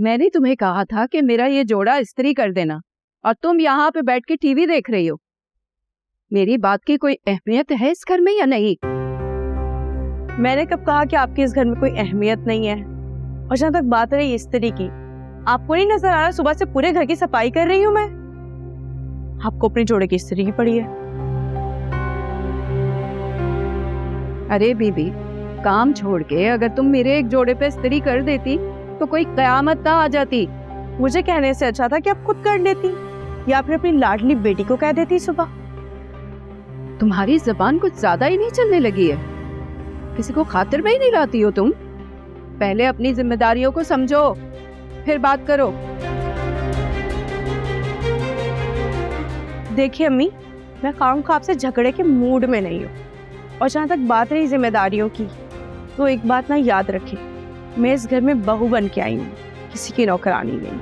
मैंने तुम्हें कहा था कि मेरा ये जोड़ा इस्त्री कर देना, और तुम यहाँ पे बैठ के टीवी देख रही हो। मेरी बात की कोई अहमियत है इस घर में या नहीं? मैंने कब कहा कि आपके इस घर में कोई अहमियत नहीं है? और जहाँ तक बात रही इस्त्री की, आपको नहीं नजर आ रहा सुबह से पूरे घर की सफाई कर रही हूँ मैं? आपको अपने जोड़े की इस्त्री की पड़ी है। अरे बीबी, काम छोड़ के अगर तुम मेरे एक जोड़े पे इस्त्री कर देती तो कोई कयामत ना आ जाती। मुझे कहने से अच्छा था कि आप खुद कर लेती, या फिर अपनी लाडली बेटी को कह देती सुबह। तुम्हारी जबान कुछ ज्यादा ही नहीं चलने लगी है? किसी को खातिर में ही नहीं लाती हो तुम? पहले अपनी जिम्मेदारियों को समझो, फिर बात करो। देखिए अम्मी, मैं काम खा आपसे झगड़े के मूड में नहीं हूँ। और जहाँ तक बात रही जिम्मेदारियों की, तो एक बात ना याद रखें, मैं इस घर में बहू बन के आई हूँ, किसी की नौकरानी नहीं।